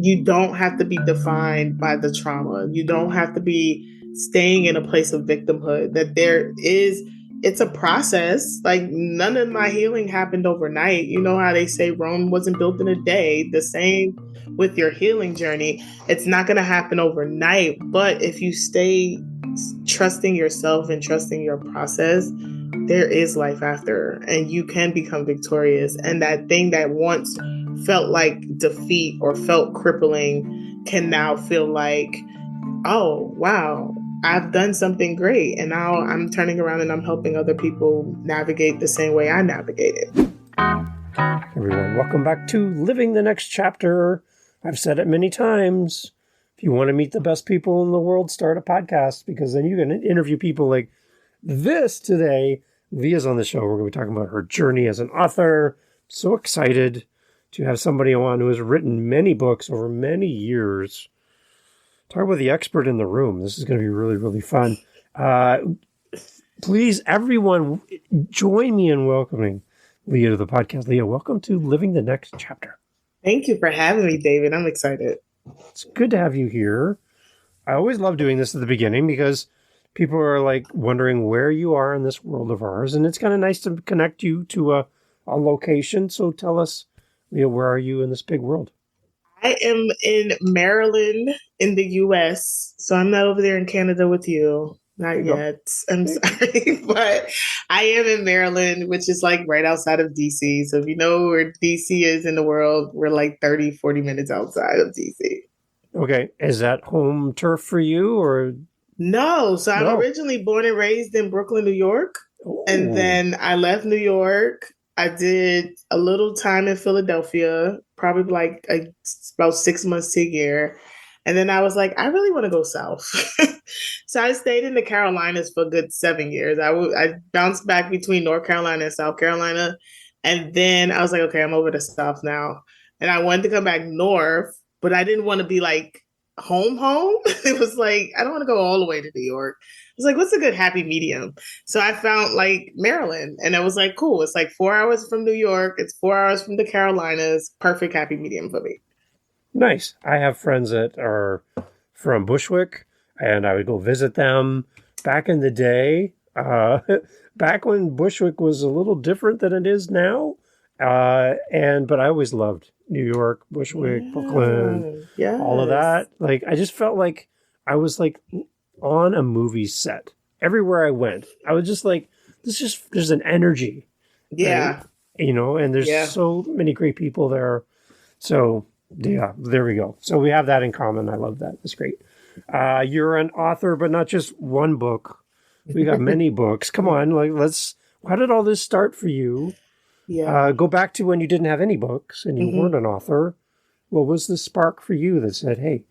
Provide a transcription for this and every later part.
you don't have to be defined by the trauma. You don't have to be staying in a place of victimhood. That it's a process. Like none of my healing happened overnight. You know how they say Rome wasn't built in a day. The same with your healing journey. It's not going to happen overnight. But if you stay trusting yourself and trusting your process, there is life after, and you can become victorious. And that thing that once felt like defeat or felt crippling can now feel like, oh, wow, I've done something great. And now I'm turning around and I'm helping other people navigate the same way I navigated. Everyone, welcome back to Living the Next Chapter. I've said it many times. If you want to meet the best people in the world, start a podcast, because then you can interview people like this today. Leah's on the show. We're going to be talking about her journey as an author. So excited to have somebody on who has written many books over many years. Talk about the expert in the room. This is going to be really, really fun. Please, everyone, join me in welcoming Leah to the podcast. Leah, welcome to Living the Next Chapter. Thank you for having me, David. I'm excited. It's good to have you here. I always love doing this at the beginning because people are like wondering where you are in this world of ours. And it's kind of nice to connect you to a location. So tell us, Leah, where are you in this big world? I am in Maryland in the U.S. So I'm not over there in Canada with you. Not yet. I'm sorry. But I am in Maryland, which is like right outside of D.C. So if you know where D.C. is in the world, we're like 30, 40 minutes outside of D.C. Okay. Is that home turf for you or? No. So I'm originally born and raised in Brooklyn, New York. Ooh. And then I left New York. I did a little time in Philadelphia, probably like about 6 months to a year. And then I was like, I really want to go south. So I stayed in the Carolinas for a good 7 years. I bounced back between North Carolina and South Carolina. And then I was like, okay, I'm over the South now. And I wanted to come back north, but I didn't want to be like home. It was like, I don't want to go all the way to New York. I was like, what's a good happy medium? So I found like Maryland, and I was like, cool. It's like 4 hours from New York. It's 4 hours from the Carolinas. Perfect happy medium for me. Nice. I have friends that are from Bushwick, and I would go visit them back in the day. Back when Bushwick was a little different than it is now. But I always loved New York, Bushwick, Brooklyn, all of that. Like, I just felt like I was like on a movie set. Everywhere I went, I was just like, there's an energy. Yeah. Right? You know, and there's so many great people there. So yeah, there we go. So we have that in common. I love that. It's great. You're an author, but not just one book. We got many books. Come on, how did all this start for you? Yeah. Go back to when you didn't have any books and you weren't an author. What was the spark for you that said, hey,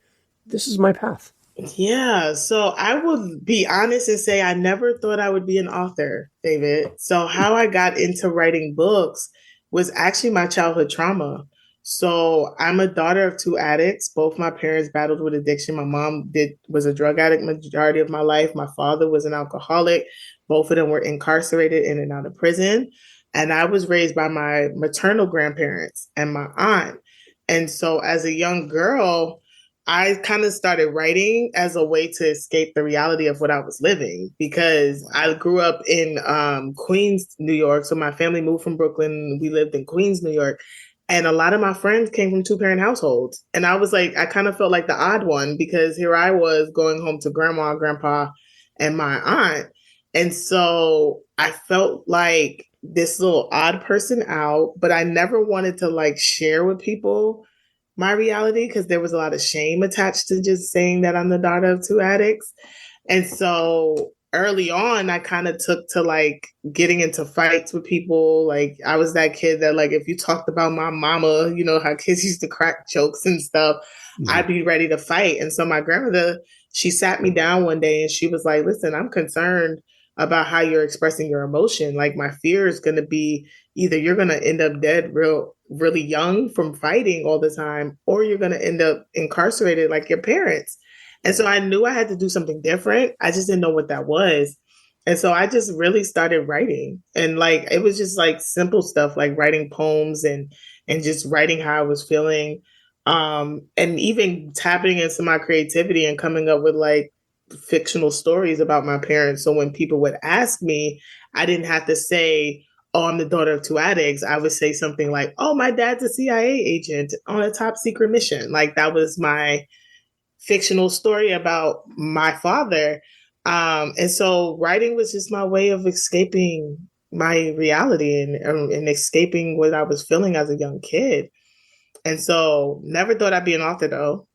this is my path? Yeah. So I would be honest and say I never thought I would be an author, David. So how I got into writing books was actually my childhood trauma. So I'm a daughter of two addicts. Both my parents battled with addiction. My mom was a drug addict majority of my life. My father was an alcoholic. Both of them were incarcerated in and out of prison. And I was raised by my maternal grandparents and my aunt. And so as a young girl, I kind of started writing as a way to escape the reality of what I was living, because I grew up in Queens, New York. So my family moved from Brooklyn. We lived in Queens, New York. And a lot of my friends came from two-parent households. And I was like, I kind of felt like the odd one, because here I was going home to grandma, grandpa, and my aunt. And so I felt like this little odd person out, but I never wanted to like share with people my reality, because there was a lot of shame attached to just saying that I'm the daughter of two addicts. And so early on, I kind of took to like getting into fights with people. Like I was that kid that like, if you talked about my mama, you know, how kids used to crack jokes and stuff, I'd be ready to fight. And so my grandmother, she sat me down one day and she was like, listen, I'm concerned about how you're expressing your emotion. Like my fear is going to be either you're going to end up dead really young from fighting all the time, or you're going to end up incarcerated like your parents. And so I knew I had to do something different. I just didn't know what that was. And so I just really started writing, and like, it was just like simple stuff like writing poems and just writing how I was feeling. And even tapping into my creativity and coming up with like fictional stories about my parents. So when people would ask me, I didn't have to say, "Oh, I'm the daughter of two addicts." I would say something like, "Oh, my dad's a CIA agent on a top secret mission." Like that was my fictional story about my father. And so writing was just my way of escaping my reality and escaping what I was feeling as a young kid. And so never thought I'd be an author though.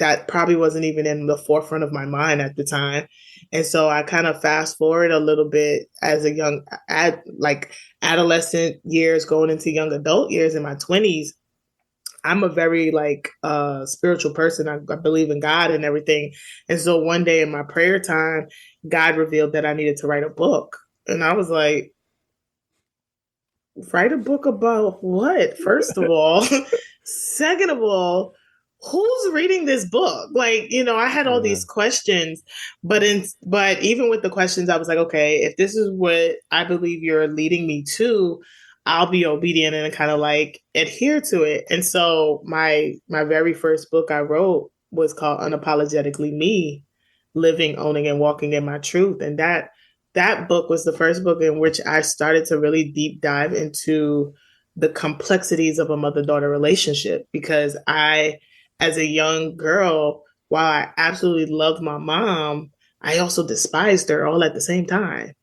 That probably wasn't even in the forefront of my mind at the time. And so I kind of fast forward a little bit as a like adolescent years going into young adult years in my 20s. I'm a very like spiritual person. I believe in God and everything. And so one day in my prayer time, God revealed that I needed to write a book. And I was like, write a book about what? First of all, second of all, who's reading this book? Like, I had all Yeah. these questions, but even with the questions, I was like, okay, if this is what I believe you're leading me to, I'll be obedient and kind of like adhere to it. And so my very first book I wrote was called Unapologetically Me, Living, Owning, and Walking in My Truth. And that book was the first book in which I started to really deep dive into the complexities of a mother-daughter relationship because as a young girl, while I absolutely loved my mom, I also despised her all at the same time.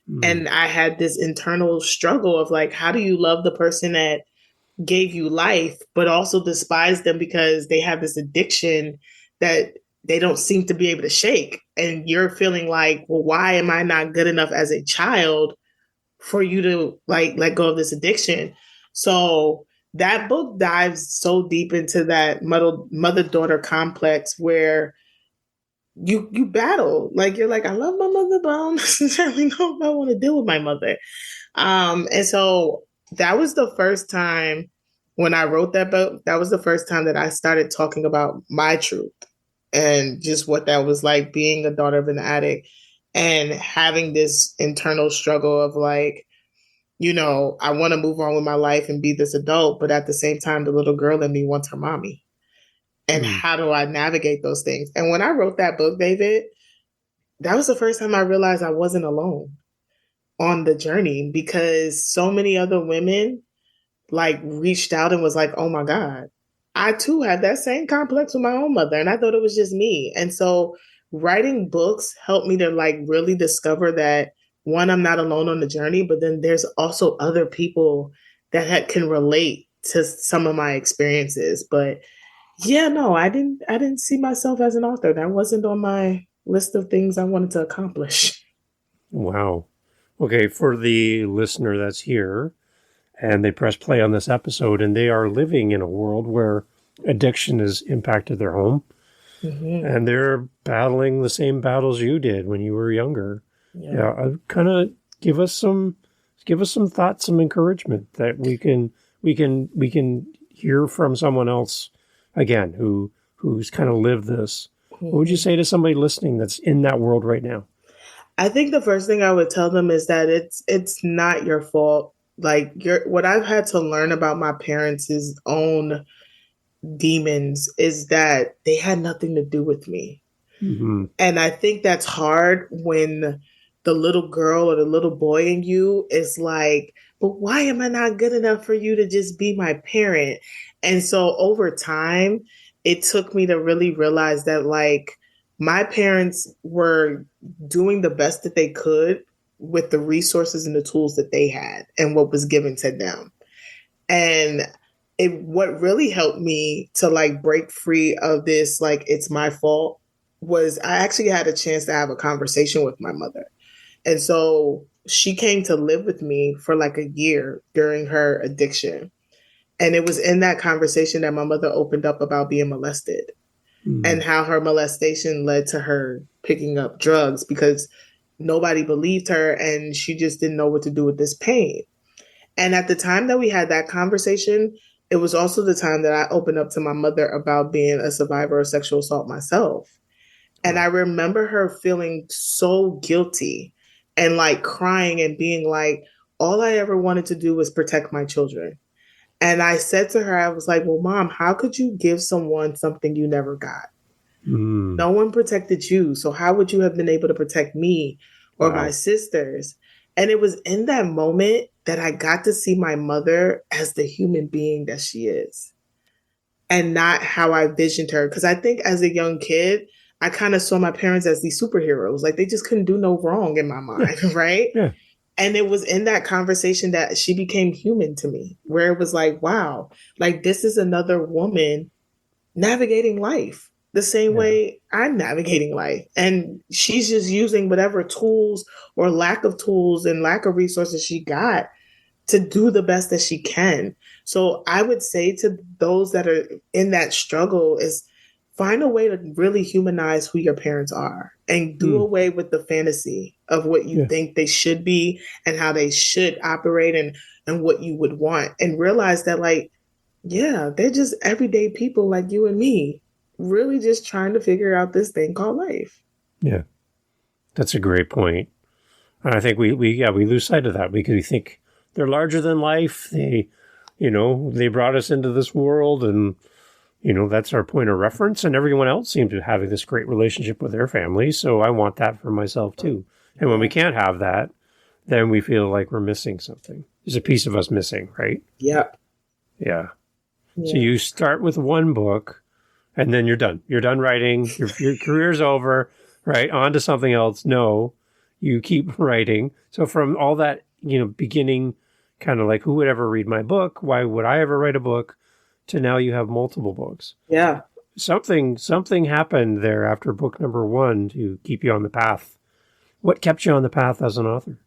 Mm. And I had this internal struggle of like, how do you love the person that gave you life, but also despise them because they have this addiction that they don't seem to be able to shake. And you're feeling like, well, why am I not good enough as a child for you to like let go of this addiction? So that book dives so deep into that mother daughter complex where you battle. Like you're like, I love my mother, but I don't necessarily know if I want to deal with my mother. And so that was the first time when I wrote that book, that was the first time that I started talking about my truth and just what that was like being a daughter of an addict and having this internal struggle of like, I want to move on with my life and be this adult, but at the same time, the little girl in me wants her mommy. And Mm. how do I navigate those things? And when I wrote that book, David, that was the first time I realized I wasn't alone on the journey because so many other women like reached out and was like, oh my God, I too had that same complex with my own mother. And I thought it was just me. And so writing books helped me to like really discover that one, I'm not alone on the journey, but then there's also other people that can relate to some of my experiences. But yeah, no, I didn't see myself as an author. That wasn't on my list of things I wanted to accomplish. Wow. Okay, for the listener that's here and they press play on this episode and they are living in a world where addiction has impacted their home Mm-hmm. and they're battling the same battles you did when you were younger. Yeah. Yeah, kind of give us some thoughts, some encouragement that we can hear from someone else again who's kind of lived this. What would you Mm-hmm. say to somebody listening that's in that world right now? I think the first thing I would tell them is that it's not your fault. Like what I've had to learn about my parents' own demons is that they had nothing to do with me. Mm-hmm. And I think that's hard when the little girl or the little boy in you is like, but why am I not good enough for you to just be my parent? And so over time, it took me to really realize that like my parents were doing the best that they could with the resources and the tools that they had and what was given to them. And what really helped me to like break free of this, like, it's my fault, was I actually had a chance to have a conversation with my mother. And so she came to live with me for like a year during her addiction. And it was in that conversation that my mother opened up about being molested Mm-hmm. and how her molestation led to her picking up drugs because nobody believed her and she just didn't know what to do with this pain. And at the time that we had that conversation, it was also the time that I opened up to my mother about being a survivor of sexual assault myself. And I Wow. remember her feeling so guilty and like crying and being like, all I ever wanted to do was protect my children. And I said to her, I was like, well, Mom, how could you give someone something you never got? Mm. No one protected you. So how would you have been able to protect me or my Wow. sisters? And it was in that moment that I got to see my mother as the human being that she is and not how I visioned her. Because I think as a young kid, I kind of saw my parents as these superheroes. Like they just couldn't do no wrong in my Yeah. mind, right? Yeah. And it was in that conversation that she became human to me, where it was like, wow, like this is another woman navigating life the same Yeah. way I'm navigating life. And she's just using whatever tools or lack of tools and lack of resources she got to do the best that she can. So I would say to those that are in that struggle is find a way to really humanize who your parents are and do Mm. away with the fantasy of what you Yeah. think they should be and how they should operate and what you would want and realize that like yeah, they're just everyday people like you and me, really just trying to figure out this thing called life. Yeah. That's a great point. And I think we lose sight of that because we think they're larger than life. They brought us into this world and, that's our point of reference. And everyone else seems to be having this great relationship with their family. So I want that for myself too. And when we can't have that, then we feel like we're missing something. There's a piece of us missing, right? Yep. Yeah. Yeah. So you start with one book and then you're done. You're done writing. Your career's over, right? On to something else. No, you keep writing. So from all that, beginning kind of like, who would ever read my book? Why would I ever write a book? To now you have multiple books. Yeah. Something happened there after book number one to keep you on the path. What kept you on the path as an author?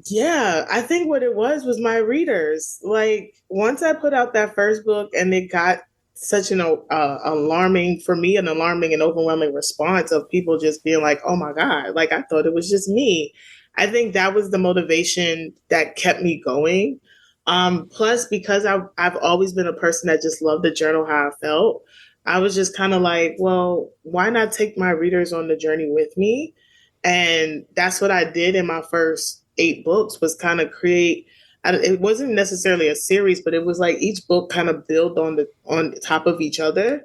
Yeah, I think what it was my readers. Like once I put out that first book and it got such an alarming for me, an alarming and overwhelming response of people just being like, "Oh my God!" Like I thought it was just me. I think that was the motivation that kept me going. Plus, because I've always been a person that just loved to journal how I felt. I was just kind of like, well, why not take my readers on the journey with me? And that's what I did in my first 8 books was kind of create. It wasn't necessarily a series, but it was like each book kind of built on top of each other.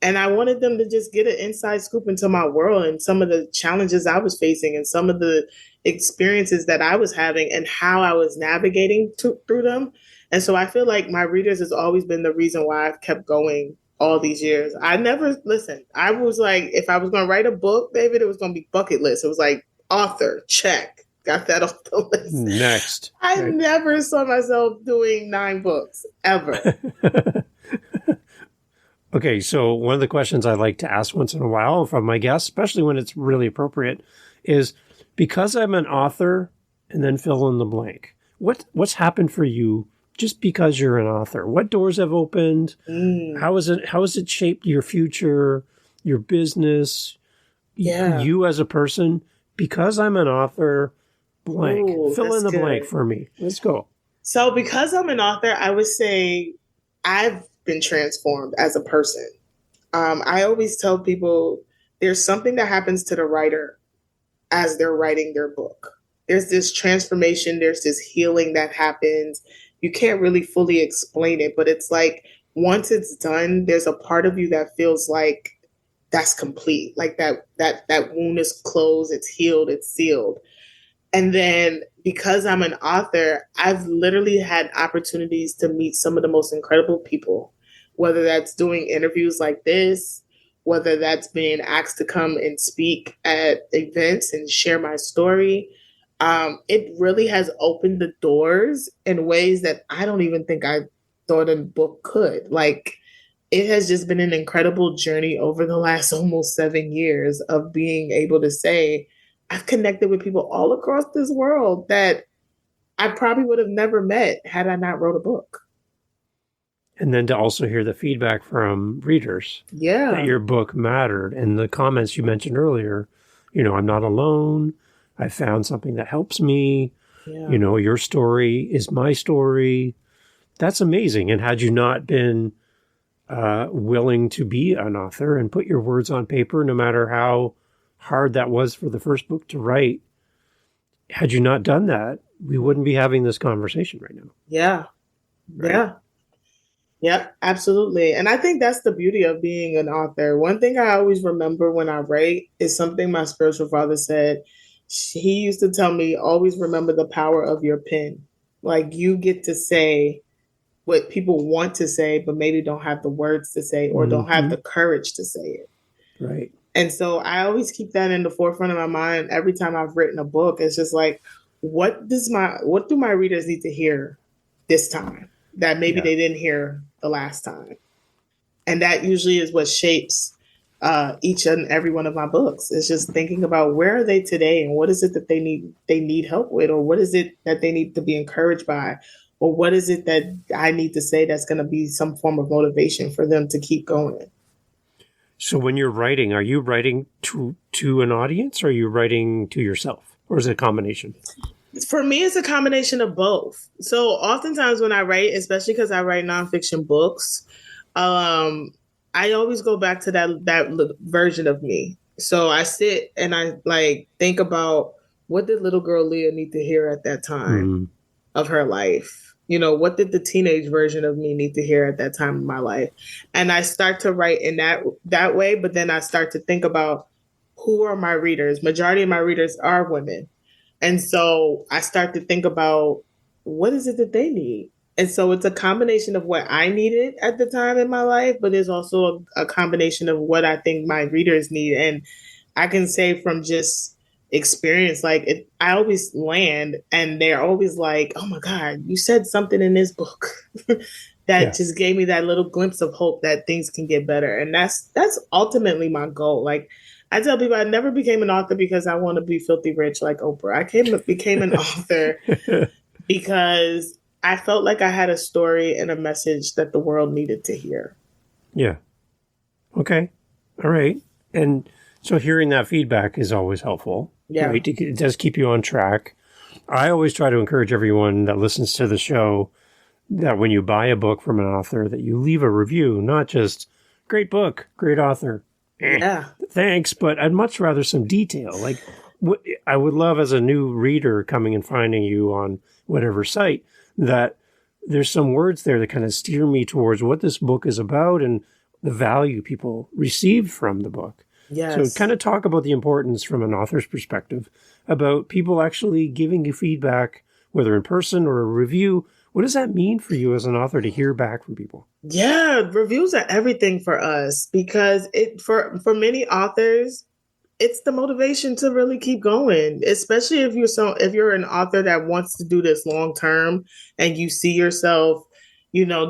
And I wanted them to just get an inside scoop into my world and some of the challenges I was facing and some of the experiences that I was having and how I was navigating through them. And so I feel like my readers has always been the reason why I've kept going all these years. I never listen. I was like, if I was going to write a book, David, it was going to be bucket list. It was like author, check, got that off the list. Next. I never saw myself doing 9 books ever. Okay, so one of the questions I like to ask once in a while from my guests, especially when it's really appropriate, is because I'm an author, and then fill in the blank. What's happened for you just because you're an author? What doors have opened? How has it shaped your future, your business, you as a person? Because I'm an author, blank. Fill in the blank for me. Let's go. So because I'm an author, I would say I've been transformed as a person. I always tell people there's something that happens to the writer as they're writing their book. There's this transformation, there's this healing that happens. You can't really fully explain it, but it's like once it's done, there's a part of you that feels like that's complete. Like that wound is closed, it's healed, it's sealed. And then because I'm an author, I've literally had opportunities to meet some of the most incredible people, whether that's doing interviews like this, whether that's being asked to come and speak at events and share my story. It really has opened the doors in ways that I don't even think I thought a book could. Like, it has just been an incredible journey over the last almost 7 years of being able to say, I've connected with people all across this world that I probably would have never met had I not wrote a book. And then to also hear the feedback from readers that your book mattered. And the comments you mentioned earlier, I'm not alone. I found something that helps me. Yeah. Your story is my story. That's amazing. And had you not been willing to be an author and put your words on paper, no matter how hard that was for the first book to write, had you not done that, we wouldn't be having this conversation right now. Yeah. Right? Yeah. Yep, absolutely. And I think that's the beauty of being an author. One thing I always remember when I write is something my spiritual father said. He used to tell me, always remember the power of your pen. Like you get to say what people want to say, but maybe don't have the words to say or don't have Hmm. the courage to say it. Right. And so I always keep that in the forefront of my mind every time I've written a book. It's just like, what do my readers need to hear this time that maybe Yeah. they didn't hear the last time? And that usually is what shapes each and every one of my books. It's just thinking about where are they today and what is it that they need help with, or what is it that they need to be encouraged by, or what is it that I need to say that's going to be some form of motivation for them to keep going. So when you're writing, are you writing to an audience, or are you writing to yourself, or is it a combination? For me, it's a combination of both. So oftentimes when I write, especially because I write nonfiction books, um, I always go back to that version of me. So I sit and I like think about what did little girl Leah need to hear at that time Mm. of her life. What did the teenage version of me need to hear at that time of my life? And I start to write in that way, but then I start to think about who are my readers. Majority of my readers are women. And so I start to think about what is it that they need? And so it's a combination of what I needed at the time in my life, but there's also a combination of what I think my readers need. And I can say from just experience, I always land and they're always like, oh my God, you said something in this book that Yeah. just gave me that little glimpse of hope that things can get better. And that's ultimately my goal. Like I tell people I never became an author because I want to be filthy rich like Oprah. Became an author because I felt like I had a story and a message that the world needed to hear. Yeah. Okay. All right. And so hearing that feedback is always helpful, Yeah. right? It does keep you on track. I always try to encourage everyone that listens to the show that when you buy a book from an author, that you leave a review, not just great book, great author. Yeah. Thanks, but I'd much rather some detail. Like, I would love as a new reader coming and finding you on whatever site that there's some words there that kind of steer me towards what this book is about and the value people receive from the book. So kind Yes. of talk about the importance from an author's perspective about people actually giving you feedback, whether in person or a review. What does that mean for you as an author to hear back from people? Yeah, reviews are everything for us because it for many authors, it's the motivation to really keep going, especially if you're an author that wants to do this long term and you see yourself,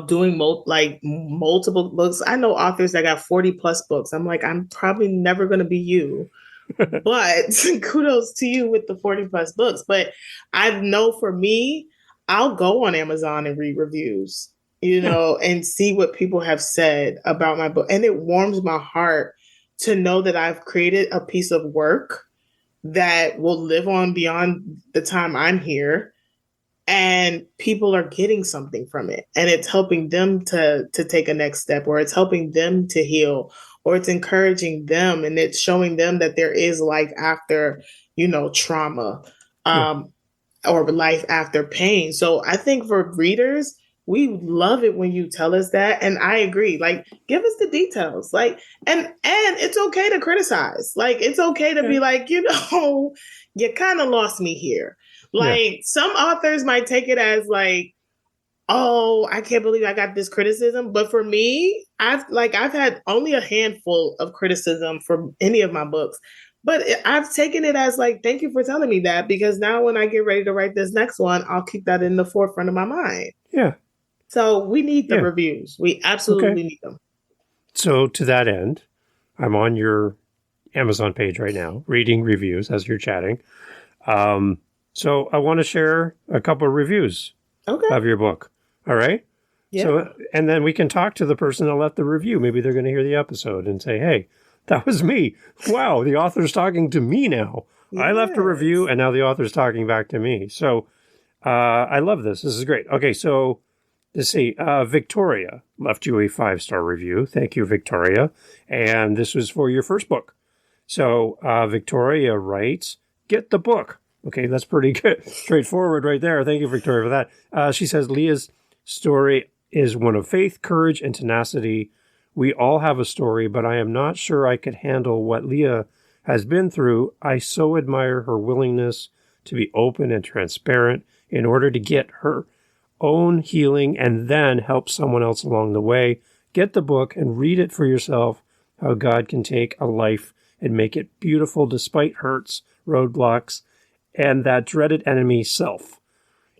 doing multiple books. I know authors that got 40 plus books. I'm like, I'm probably never going to be you, but kudos to you with the 40 plus books. But I know for me, I'll go on Amazon and read reviews, Yeah, and see what people have said about my book. And it warms my heart to know that I've created a piece of work that will live on beyond the time I'm here, and people are getting something from it, and it's helping them to take a next step, or it's helping them to heal, or it's encouraging them, and it's showing them that there is life after trauma, yeah, um or life after pain. So I think for readers, we love it when you tell us that. And I agree. Like, give us the details. Like, and it's okay to criticize. Like, it's okay to yeah, be like, you kind of lost me here. yeah, Like, some authors might take it as like, oh, I can't believe I got this criticism. But for me, I've had only a handful of criticism for any of my books. But I've taken it as like, thank you for telling me that, because now when I get ready to write this next one, I'll keep that in the forefront of my mind. yeah, So we need the yeah. reviews. We Okay. absolutely need them. So to that end, I'm on your Amazon page right now, reading reviews as you're chatting. So I want to share a couple of reviews Okay. of your book. All right. Yeah. So, and then we can talk to the person that left the review. Maybe they're going to hear the episode and say, hey, that was me. Wow, the author's talking to me now. I left a review Yes. and now the author's talking back to me. So I love this. This is great. Okay, so let's see. Victoria left you a 5-star review. Thank you, Victoria. And this was for your first book. So Victoria writes, get the book. Okay, that's pretty good. Straightforward right there. Thank you, Victoria, for that. She says, Leah's story is one of faith, courage, and tenacity. We all have a story, but I am not sure I could handle what Leah has been through. I so admire her willingness to be open and transparent in order to get her own healing and then help someone else along the way. Get the book and read it for yourself, how God can take a life and make it beautiful despite hurts, roadblocks, and that dreaded enemy, self.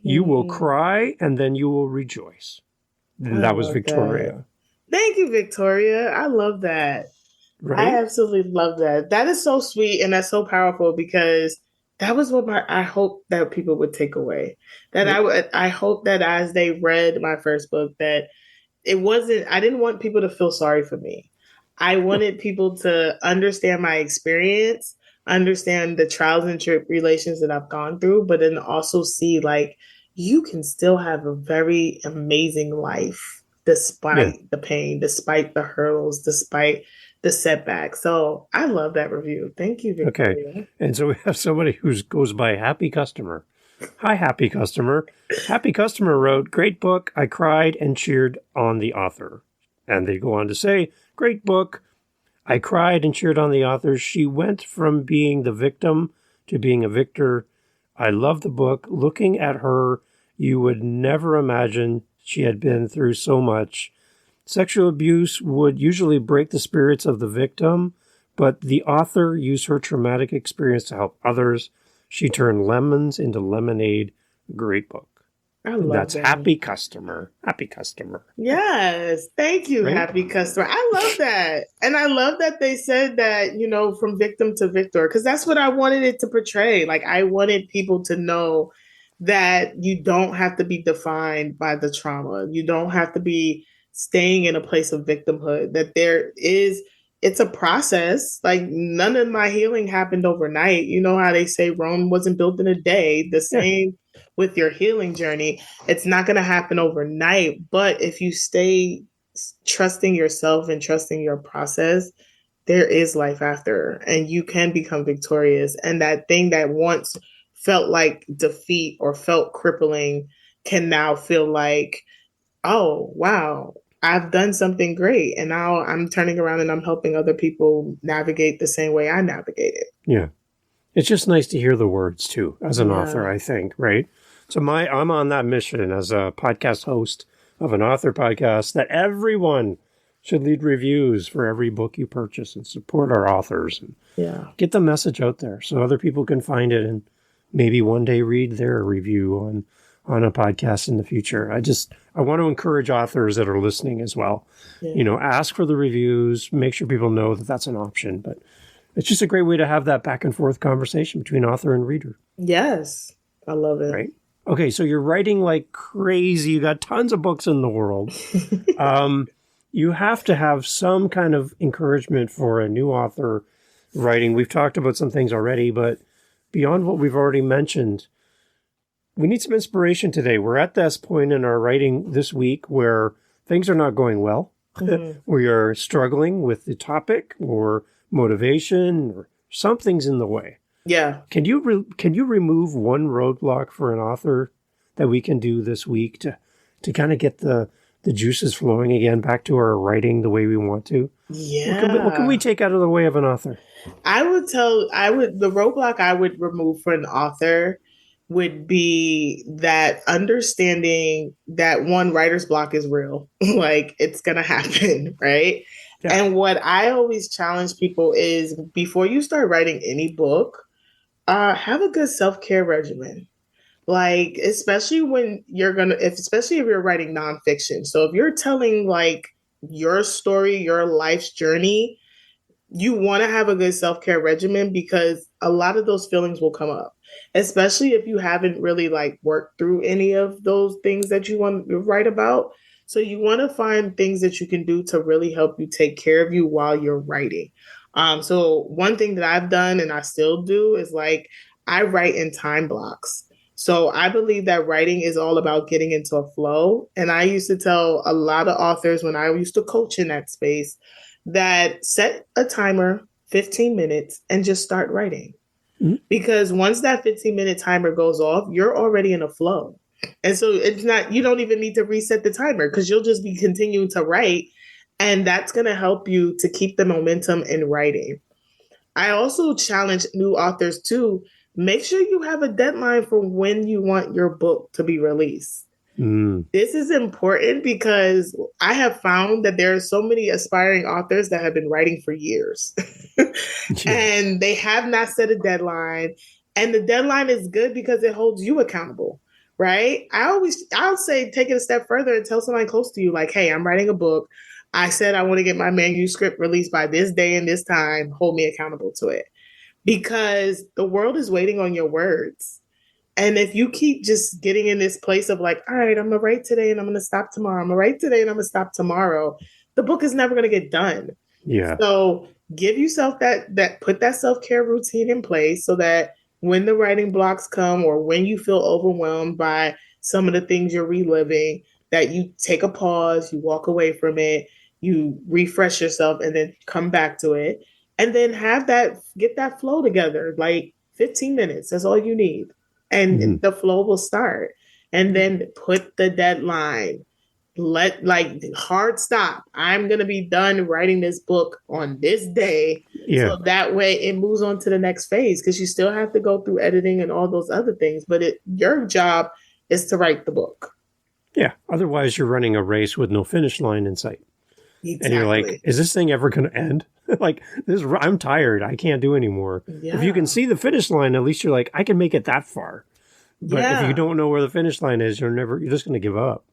You will cry and then you will rejoice. And that was Victoria. That. Thank you, Victoria. I love that. Right? I absolutely love that. That is so sweet and that's so powerful because that was what I hope that people would take away. That I hope that as they read my first book, that it wasn't, I didn't want people to feel sorry for me. I wanted people to understand my experience, understand the trials and tribulations that I've gone through, but then also see like you can still have a very amazing life despite the pain, despite the hurdles, despite the setback. So I love that review. Thank you, Victoria. Okay. And so we have somebody who goes by Happy Customer. Hi, Happy Customer. Happy Customer wrote, great book. I cried and cheered on the author. And they go on to say, great book. I cried and cheered on the author. She went from being the victim to being a victor. I love the book. Looking at her, you would never imagine she had been through so much. Sexual abuse would usually break the spirits of the victim, but the author used her traumatic experience to help others. She turned lemons into lemonade. Great book. I love That's that. Happy Customer. Happy Customer. Yes. Thank you, right? Happy Customer. I love that. And I love that they said that, you know, from victim to victor, because that's what I wanted it to portray. Like, I wanted people to know that you don't have to be defined by the trauma. You don't have to be staying in a place of victimhood, that it's a process. Like, none of my healing happened overnight. You know how they say Rome wasn't built in a day. The same with your healing journey. It's not going to happen overnight, but if you stay trusting yourself and trusting your process, there is life after, and you can become victorious. And that thing that once felt like defeat or felt crippling can now feel like, oh, wow, I've done something great. And now I'm turning around and I'm helping other people navigate the same way I navigated. Yeah. It's just nice to hear the words too, as an author, I think, right? So I'm on that mission as a podcast host of an author podcast that everyone should leave reviews for every book you purchase and support our authors and get the message out there so other people can find it and maybe one day read their review on a podcast in the future. I want to encourage authors that are listening as well. Yeah. You know, ask for the reviews, make sure people know that that's an option. But it's just a great way to have that back and forth conversation between author and reader. Yes, I love it. Right? Okay, so you're writing like crazy. You got tons of books in the world. You have to have some kind of encouragement for a new author writing. We've talked about some things already, but beyond what we've already mentioned, we need some inspiration today. We're at this point in our writing this week where things are not going well. Mm-hmm. We are struggling with the topic or motivation or something's in the way. Yeah. Can you remove one roadblock for an author that we can do this week to kind of get the juices flowing again back to our writing the way we want to? Yeah. What can we take out of the way of an author? The roadblock I would remove for an author would be that understanding that one, writer's block is real. Like, it's going to happen, right? Yeah. And what I always challenge people is before you start writing any book, have a good self-care regimen. Like, especially especially if you're writing nonfiction. So if you're telling like your story, your life's journey, you want to have a good self-care regimen because a lot of those feelings will come up, especially if you haven't really like worked through any of those things that you want to write about. So you want to find things that you can do to really help you take care of you while you're writing. So one thing that I've done and I still do is like I write in time blocks. So I believe that writing is all about getting into a flow. And I used to tell a lot of authors when I used to coach in that space that set a timer, 15 minutes, and just start writing. Mm-hmm. Because once that 15-minute timer goes off, you're already in a flow. And so it's not, you don't even need to reset the timer because you'll just be continuing to write. And that's going to help you to keep the momentum in writing. I also challenge new authors to make sure you have a deadline for when you want your book to be released. Mm. This is important because I have found that there are so many aspiring authors that have been writing for years Yeah. and they have not set a deadline. And the deadline is good because it holds you accountable, right? I'll say take it a step further and tell somebody close to you, like, hey, I'm writing a book. I said I want to get my manuscript released by this day and this time. Hold me accountable to it because the world is waiting on your words. And if you keep just getting in this place of like, all right, I'm gonna write today and I'm gonna stop tomorrow. I'm gonna write today and I'm gonna stop tomorrow. The book is never gonna get done. Yeah. So give yourself that put that self-care routine in place so that when the writing blocks come or when you feel overwhelmed by some of the things you're reliving, that you take a pause, you walk away from it, you refresh yourself and then come back to it. And then get that flow together, like 15 minutes. That's all you need and the flow will start. And then put the deadline. Like hard stop. I'm gonna be done writing this book on this day. Yeah. So that way it moves on to the next phase because you still have to go through editing and all those other things. But your job is to write the book. Yeah. Otherwise, you're running a race with no finish line in sight. Exactly. And you're like, is this thing ever going to end? Like this, I'm tired. I can't do anymore. Yeah. If you can see the finish line, at least you're like, I can make it that far. But if you don't know where the finish line is, you're just going to give up.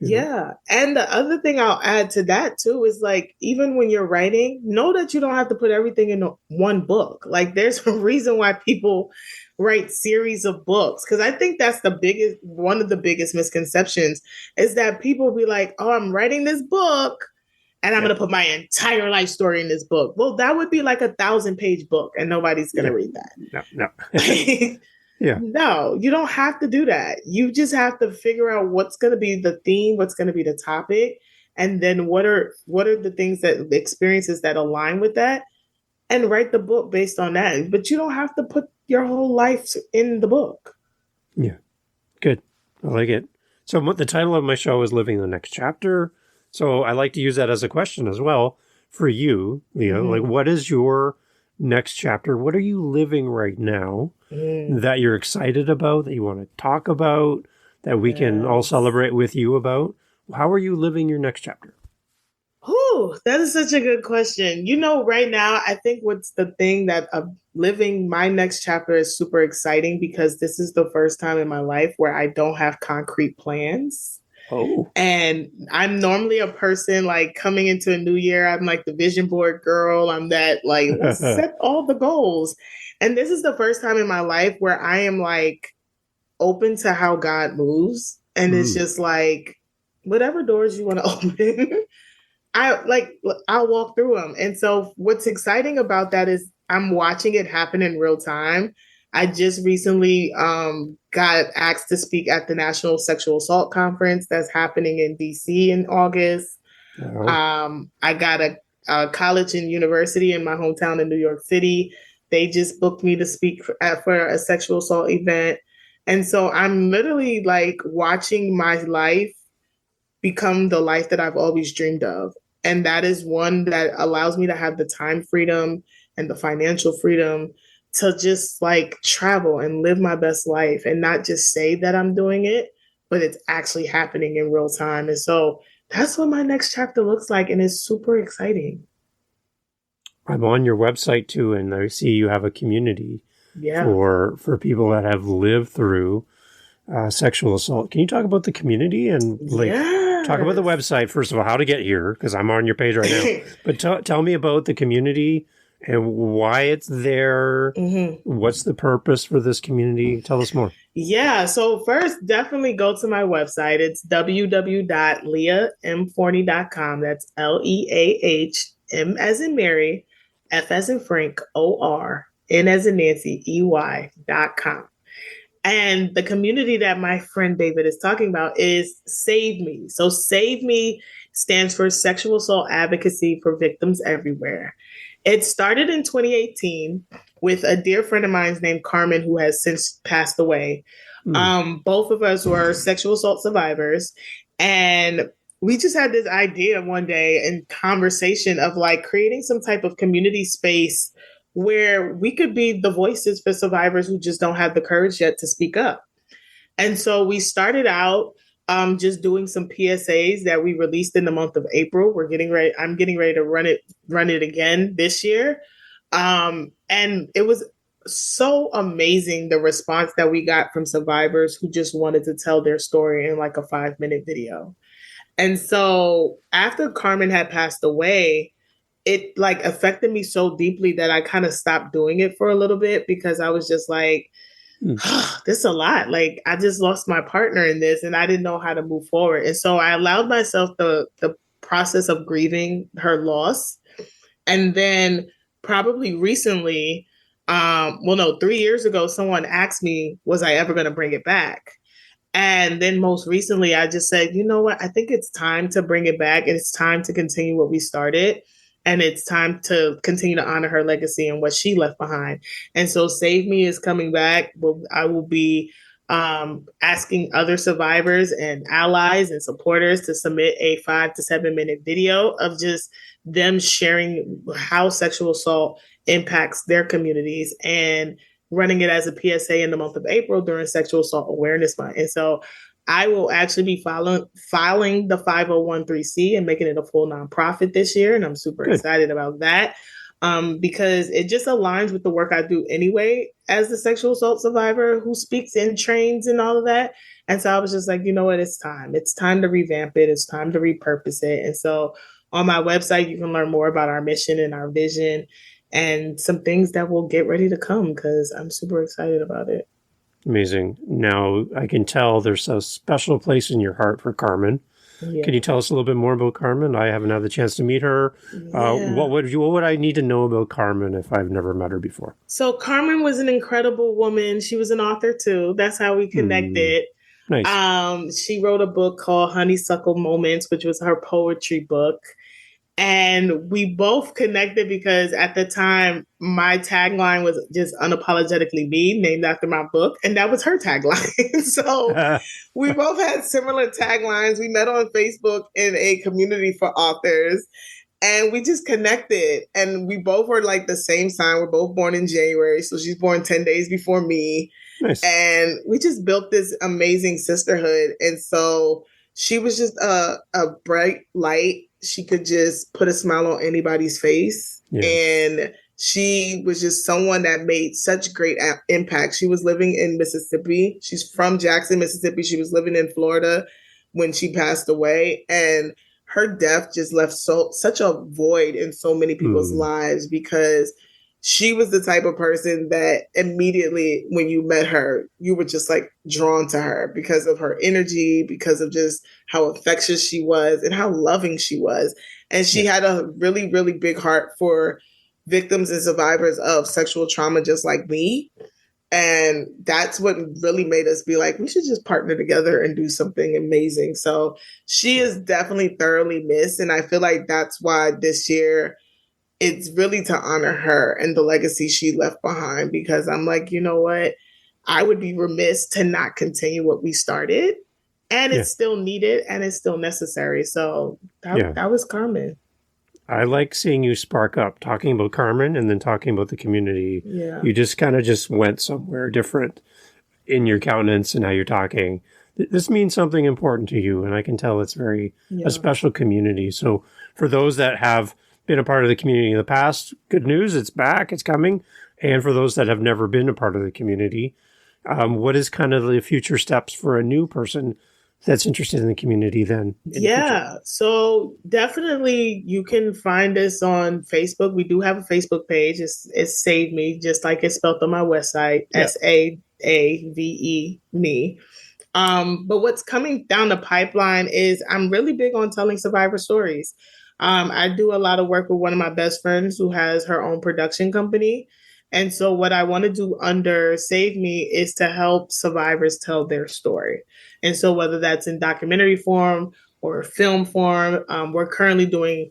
Yeah. And the other thing I'll add to that too is like, even when you're writing, know that you don't have to put everything in one book. Like there's a reason why people write series of books. Cause I think that's one of the biggest misconceptions is that people be like, oh, I'm writing this book and I'm going to put my entire life story in this book. Well, that would be like a 1,000-page book and nobody's going to read that. No. Yeah. No, you don't have to do that. You just have to figure out what's going to be the theme, what's going to be the topic, and then what are the things the experiences that align with that, and write the book based on that. But you don't have to put your whole life in the book. Yeah. Good. I like it. So the title of my show is Living the Next Chapter. So I like to use that as a question as well for you, Leah. Mm-hmm. Like, what is your next chapter? What are you living right now that you're excited about, that you want to talk about, that we can all celebrate with you about? How are you living your next chapter? Oh, that is such a good question. You know, right now, I think what's the thing that living my next chapter is super exciting because this is the first time in my life where I don't have concrete plans. Oh. And I'm normally a person like coming into a new year, I'm like the vision board girl. I'm that like, let's set all the goals. And this is the first time in my life where I am like open to how God moves. And it's just like, whatever doors you want to open, I'll walk through them. And so what's exciting about that is I'm watching it happen in real time. I just recently got asked to speak at the National Sexual Assault Conference that's happening in DC in August. Oh. I got a college and university in my hometown in New York City. They just booked me to speak for a sexual assault event. And so I'm literally like watching my life become the life that I've always dreamed of. And that is one that allows me to have the time freedom and the financial freedom to just like travel and live my best life and not just say that I'm doing it, but it's actually happening in real time. And so that's what my next chapter looks like. And it's super exciting. I'm on your website too, and I see you have a community for people that have lived through sexual assault. Can you talk about the community and talk about the website, first of all, how to get here, because I'm on your page right now. But tell me about the community and why it's there. What's the purpose for this community? Tell us more. Yeah. So first, definitely go to my website. It's www.leahmforney.com. That's LEAHM as in Mary, F as in Frank, OR, N as in Nancy, EY.com. And the community that my friend David is talking about is Save Me. So Save Me stands for Sexual Assault Advocacy for Victims Everywhere. It started in 2018 with a dear friend of mine named Carmen, who has since passed away. Hmm. Both of us were sexual assault survivors. And we just had this idea one day in conversation of like creating some type of community space where we could be the voices for survivors who just don't have the courage yet to speak up. And so we started out just doing some PSAs that we released in the month of April. We're getting ready. I'm getting ready to run it again this year. And it was so amazing the response that we got from survivors who just wanted to tell their story in like a 5-minute video. And so after Carmen had passed away, it like affected me so deeply that I kind of stopped doing it for a little bit because I was just like, Hmm. this is a lot. Like I just lost my partner in this and I didn't know how to move forward. And so I allowed myself the process of grieving her loss. And then probably recently, well, no, 3 years ago, someone asked me, was I ever going to bring it back? And then most recently, I just said, you know what? I think it's time to bring it back. And it's time to continue what we started. And it's time to continue to honor her legacy and what she left behind. And so Save Me is coming back. I will be asking other survivors and allies and supporters to submit a 5 to 7 minute video of just them sharing how sexual assault impacts their communities and running it as a PSA in the month of April during Sexual Assault Awareness Month. And so I will actually be filing the 5013C and making it a full nonprofit this year. And I'm super Good. excited about that because it just aligns with the work I do anyway as a sexual assault survivor who speaks and trains and all of that. And so I was just like, you know what? It's time. It's time to revamp it. It's time to repurpose it. And so on my website, you can learn more about our mission and our vision and some things that will get ready to come because I'm super excited about it. Amazing. Now, I can tell there's a special place in your heart for Carmen. Yeah. Can you tell us a little bit more about Carmen? I haven't had the chance to meet her. Yeah. What would I need to know about Carmen if I've never met her before? So Carmen was an incredible woman. She was an author too. That's how we connected. Nice. She wrote a book called Honeysuckle Moments, which was her poetry book. And we both connected because at the time, my tagline was just unapologetically me, named after my book. And that was her tagline. So we both had similar taglines. We met on Facebook in a community for authors and we just connected. And we both were like the same sign. We're both born in January. So she's born 10 days before me. Nice. And we just built this amazing sisterhood. And so she was just a bright light. She could just put a smile on anybody's face. Yeah. And she was just someone that made such great impact. She was living in Mississippi. She's from Jackson, Mississippi. She was living in Florida when she passed away. And her death just left such a void in so many people's lives because she was the type of person that immediately when you met her, you were just like drawn to her because of her energy, because of just how infectious she was and how loving she was. And she had a really, really big heart for victims and survivors of sexual trauma, just like me. And that's what really made us be like, we should just partner together and do something amazing. So she is definitely thoroughly missed. And I feel like that's why this year, it's really to honor her and the legacy she left behind because I'm like, you know what? I would be remiss to not continue what we started. And it's still needed and it's still necessary. So that was Carmen. I like seeing you spark up talking about Carmen and then talking about the community. Yeah. You just kind of just went somewhere different in your countenance and how you're talking. This means something important to you. And I can tell it's very a special community. So for those that have been a part of the community in the past, good news, it's back, it's coming. And for those that have never been a part of the community, what is kind of the future steps for a new person that's interested in the community then? So definitely you can find us on Facebook. We do have a Facebook page. It's Save Me, just like it's spelled on my website, SAAVE, me. But what's coming down the pipeline is I'm really big on telling survivor stories. I do a lot of work with one of my best friends who has her own production company. And so what I want to do under Save Me is to help survivors tell their story. And so whether that's in documentary form or film form, we're currently doing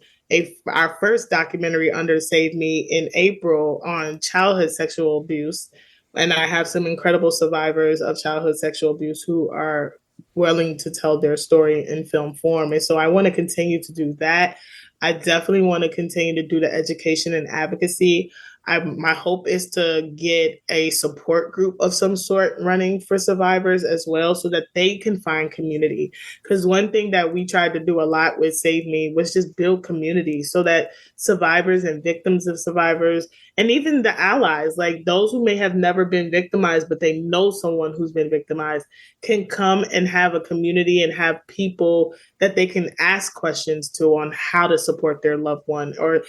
our first documentary under Save Me in April on childhood sexual abuse And I have some incredible survivors of childhood sexual abuse who are willing to tell their story in film form. And so I want to continue to do that. I definitely want to continue to do the education and advocacy. My hope is to get a support group of some sort running for survivors as well so that they can find community. Because one thing that we tried to do a lot with Save Me was just build community so that survivors and victims of survivors and even the allies, like those who may have never been victimized, but they know someone who's been victimized, can come and have a community and have people that they can ask questions to on how to support their loved one or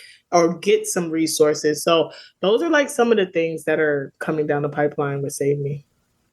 get some resources. So those are like some of the things that are coming down the pipeline with Save Me.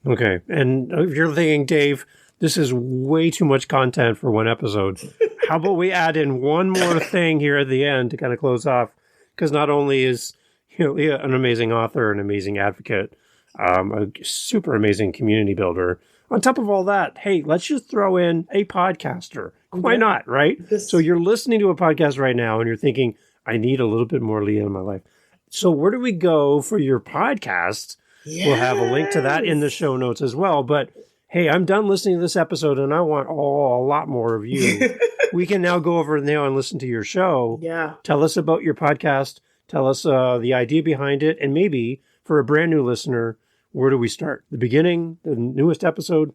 Okay. And if you're thinking, Dave, this is way too much content for one episode, how about we add in one more thing here at the end to kind of close off? Because not only is Leah an amazing author, an amazing advocate, a super amazing community builder. On top of all that, hey, let's just throw in a podcaster. Why not, right? So you're listening to a podcast right now and you're thinking, I need a little bit more Leah in my life. So where do we go for your podcast? Yes. We'll have a link to that in the show notes as well. But hey, I'm done listening to this episode and I want a lot more of you. We can now go over now and listen to your show. Yeah. Tell us about your podcast. Tell us the idea behind it. And maybe for a brand new listener, where do we start? The beginning, the newest episode?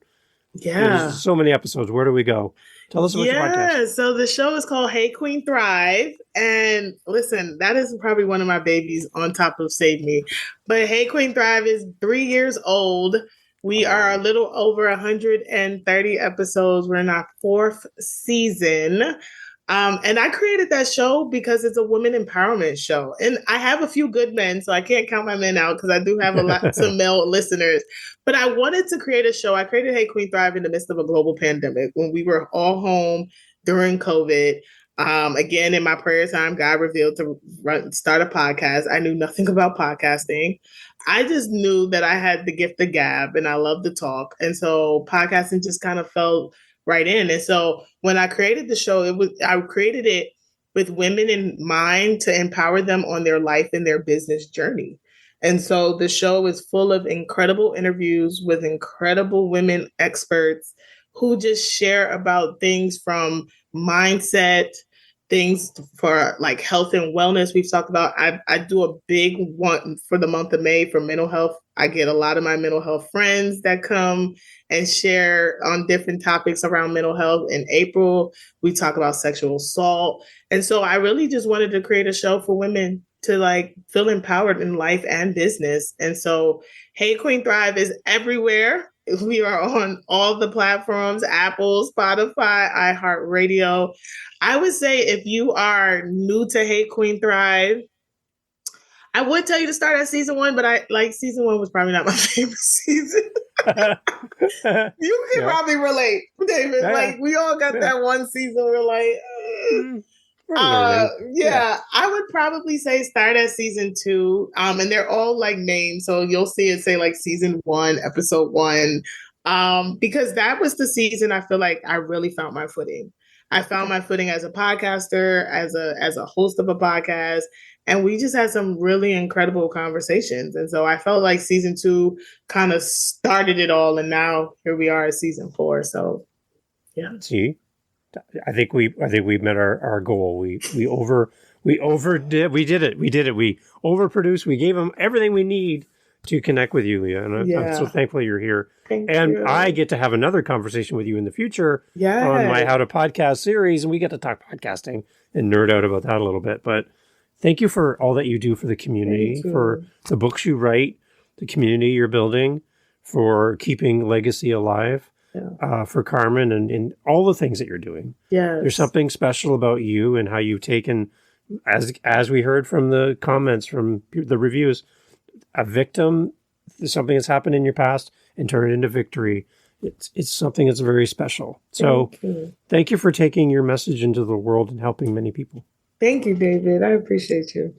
Yeah. There's so many episodes. Where do we go? Tell us about your podcast. Yeah, so the show is called Hey Queen Thrive. And listen, that is probably one of my babies on top of Save Me. But Hey Queen Thrive is 3 years old. We are a little over 130 episodes. We're in our 4th season. And I created that show because it's a women empowerment show. And I have a few good men, so I can't count my men out because I do have a lot of male listeners. But I wanted to create a show. I created Hey Queen Thrive in the midst of a global pandemic when we were all home during COVID. Again, in my prayer time, God revealed to start a podcast. I knew nothing about podcasting. I just knew that I had the gift of gab and I love to talk. And so podcasting just kind of felt right in. And so when I created the show, I created it with women in mind to empower them on their life and their business journey. And so the show is full of incredible interviews with incredible women experts who just share about things from mindset, things for like health and wellness. We've talked about, I do a big one for the month of May for mental health. I get a lot of my mental health friends that come and share on different topics around mental health. In April, we talk about sexual assault. And so I really just wanted to create a show for women to like feel empowered in life and business. And so Hey Queen Thrive is everywhere. We are on all the platforms, Apple, Spotify, iHeartRadio. I would say if you are new to Hey Queen Thrive, I would tell you to start at season 1, but season 1 was probably not my favorite season. You can probably relate, David. Yeah. Like we all got that one season we're like, I would probably say start at season 2. And they're all like named. So you'll see it say like season 1, episode 1. Because that was the season I feel like I really found my footing. I found my footing as a podcaster, as a host of a podcast. And we just had some really incredible conversations. And so I felt like season 2 kind of started it all. And now here we are at season 4. So yeah. See, I think we met our goal. We did it. We overproduced. We gave them everything we need to connect with you, Leah. And I'm so thankful you're here. Thank you. I get to have another conversation with you in the future on my How to Podcast series. And we get to talk podcasting and nerd out about that a little bit. But thank you for all that you do for the community, for the books you write, the community you're building, for keeping legacy alive, for Carmen and all the things that you're doing. Yes. There's something special about you and how you've taken, as we heard from the comments, from the reviews, a victim, something that's happened in your past, and turn it into victory. It's something that's very special. So thank you for taking your message into the world and helping many people. Thank you, David. I appreciate you.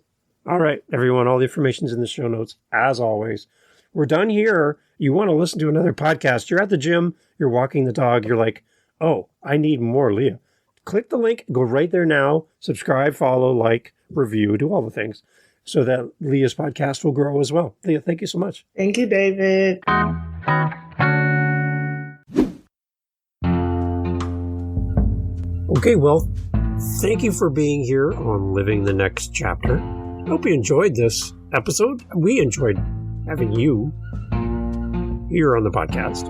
All right, everyone. All the information's in the show notes, as always. We're done here. You want to listen to another podcast. You're at the gym. You're walking the dog. You're like, oh, I need more Leah. Click the link. Go right there now. Subscribe, follow, like, review, do all the things so that Leah's podcast will grow as well. Leah, thank you so much. Thank you, David. Okay, well, thank you for being here on Living the Next Chapter. I hope you enjoyed this episode. We enjoyed having you here on the podcast.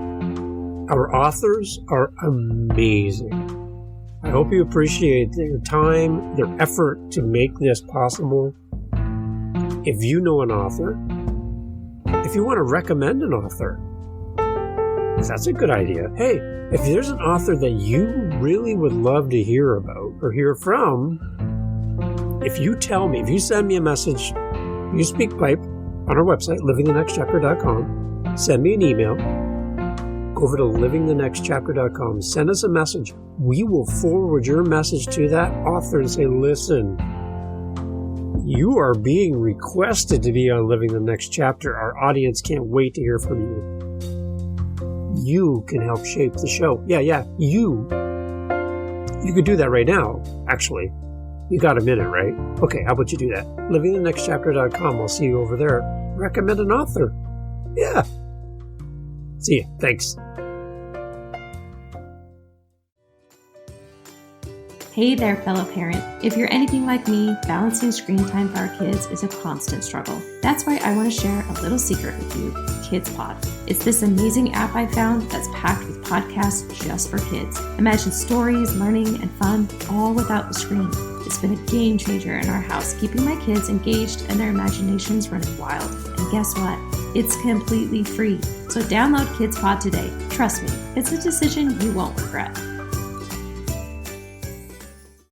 Our authors are amazing. I hope you appreciate their time, their effort to make this possible. If you know an author, if you want to recommend an author, that's a good idea. Hey, if there's an author that you really would love to hear about or hear from, if you tell me, if you send me a message, you speak pipe on our website, livingthenextchapter.com, send me an email, go over to livingthenextchapter.com, send us a message. We will forward your message to that author and say, listen, you are being requested to be on Living the Next Chapter. Our audience can't wait to hear from you. You can help shape the show. Yeah, you. You could do that right now, actually. You got a minute, right? Okay, how about you do that? livingthenextchapter.com. I'll see you over there. Recommend an author. Yeah. See you. Thanks. Hey there, fellow parent. If you're anything like me, balancing screen time for our kids is a constant struggle. That's why I want to share a little secret with you, KidsPod. It's this amazing app I found that's packed with podcasts just for kids. Imagine stories, learning, and fun, all without the screen. It's been a game changer in our house, keeping my kids engaged and their imaginations running wild. And guess what? It's completely free. So download KidsPod today. Trust me, it's a decision you won't regret.